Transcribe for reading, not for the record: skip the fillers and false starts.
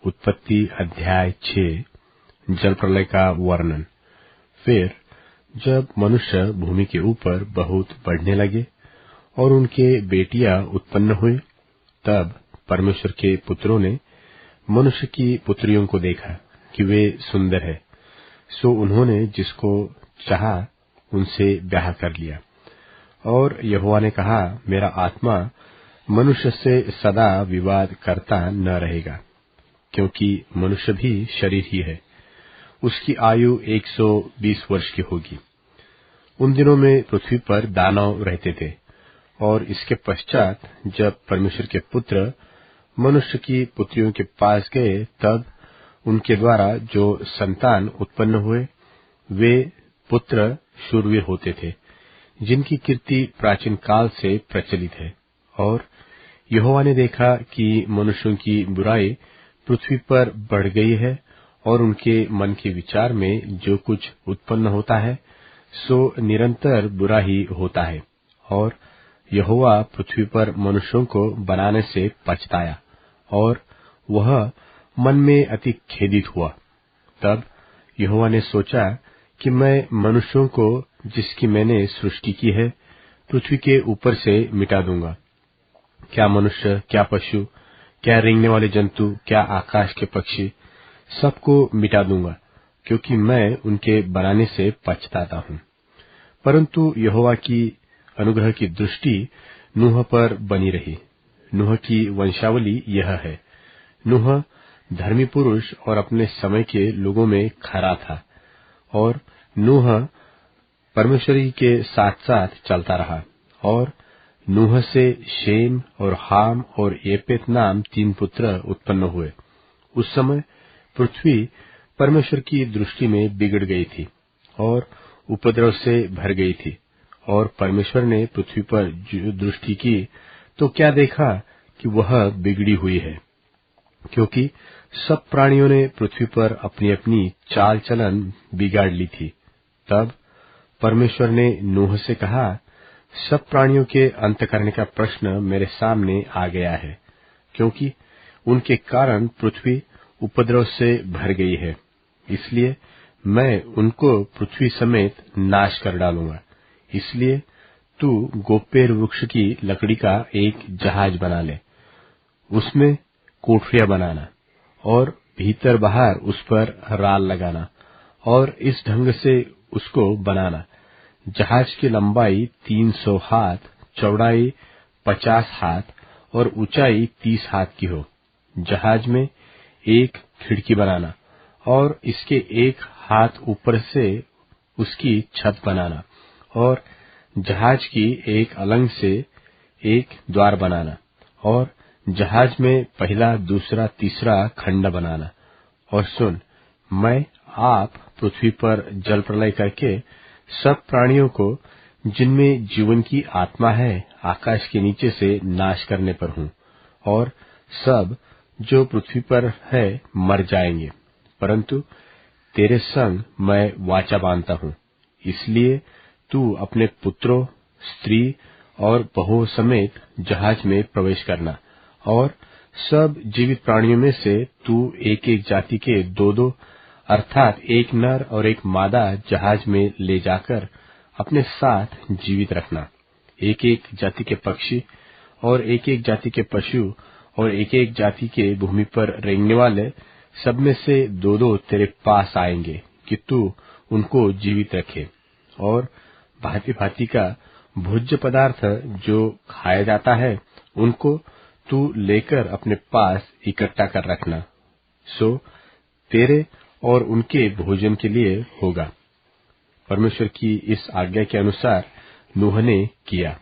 उत्पत्ति अध्याय 6 जल प्रलय का वर्णन। फिर जब मनुष्य भूमि के ऊपर बहुत बढ़ने लगे और उनके बेटियां उत्पन्न हुई, तब परमेश्वर के पुत्रों ने मनुष्य की पुत्रियों को देखा कि वे सुंदर है, सो उन्होंने जिसको चाहा उनसे ब्याह कर लिया। और यहोवा ने कहा, मेरा आत्मा मनुष्य से सदा विवाद करता न रहेगा, क्योंकि मनुष्य भी शरीर ही है। उसकी आयु 120 वर्ष की होगी। उन दिनों में पृथ्वी पर दानव रहते थे, और इसके पश्चात जब परमेश्वर के पुत्र मनुष्य की पुत्रियों के पास गए, तब उनके द्वारा जो संतान उत्पन्न हुए वे पुत्र शूरवीर होते थे, जिनकी कीर्ति प्राचीन काल से प्रचलित है। और यहोवा ने देखा कि मनुष्यों की बुराई पृथ्वी पर बढ़ गई है, और उनके मन के विचार में जो कुछ उत्पन्न होता है सो निरंतर बुरा ही होता है। और यहोवा पृथ्वी पर मनुष्यों को बनाने से पछताया, और वह मन में अति खेदित हुआ। तब यहोवा ने सोचा कि मैं मनुष्यों को जिसकी मैंने सृष्टि की है पृथ्वी के ऊपर से मिटा दूंगा। क्या मनुष्य, क्या पशु, क्या रेंगने वाले जंतु, क्या आकाश के पक्षी, सबको मिटा दूंगा, क्योंकि मैं उनके बनाने से पछताता हूँ। परंतु यहोवा की अनुग्रह की दृष्टि नूह पर बनी रही। नूह की वंशावली यह है। नूह धर्मी पुरुष और अपने समय के लोगों में खरा था, और नूह परमेश्वरी के साथ साथ चलता रहा। और नूह से शेम और हाम और येपेत नाम 3 पुत्र उत्पन्न हुए। उस समय पृथ्वी परमेश्वर की दृष्टि में बिगड़ गई थी और उपद्रव से भर गई थी। और परमेश्वर ने पृथ्वी पर जो दृष्टि की तो क्या देखा कि वह बिगड़ी हुई है, क्योंकि सब प्राणियों ने पृथ्वी पर अपनी अपनी चाल चलन बिगाड़ ली थी। तब परमेश्वर ने नूह से कहा, सब प्राणियों के अंत करने का प्रश्न मेरे सामने आ गया है, क्योंकि उनके कारण पृथ्वी उपद्रव से भर गई है। इसलिए मैं उनको पृथ्वी समेत नाश कर डालूंगा। इसलिए तू गोपेर वृक्ष की लकड़ी का एक जहाज बना ले, उसमें कोठरियां बनाना और भीतर बाहर उस पर राल लगाना, और इस ढंग से उसको बनाना। जहाज की लंबाई 300 हाथ, चौड़ाई 50 हाथ और ऊंचाई 30 हाथ की हो। जहाज में एक खिड़की बनाना, और इसके 1 हाथ ऊपर से उसकी छत बनाना, और जहाज की एक अलंग से एक द्वार बनाना, और जहाज में पहला, दूसरा, तीसरा खंड बनाना। और सुन, मैं आप पृथ्वी पर जल प्रलय करके सब प्राणियों को जिनमें जीवन की आत्मा है आकाश के नीचे से नाश करने पर हूँ, और सब जो पृथ्वी पर है मर जाएंगे। परंतु तेरे संग मैं वाचा बांधता हूँ। इसलिए तू अपने पुत्रों, स्त्री और बहुओं समेत जहाज में प्रवेश करना, और सब जीवित प्राणियों में से तू एक एक जाति के 2-2 अर्थात एक नर और एक मादा जहाज में ले जाकर अपने साथ जीवित रखना। एक एक जाति के पक्षी और एक एक जाति के पशु और एक एक जाति के भूमि पर रेंगने वाले सब में से 2-2 तेरे पास आएंगे कि तू उनको जीवित रखे। और भांति भांति का भोज्य पदार्थ जो खाया जाता है उनको तू लेकर अपने पास इकट्ठा कर रखना, सो तेरे और उनके भोजन के लिए होगा। परमेश्वर की इस आज्ञा के अनुसार नूह ने किया।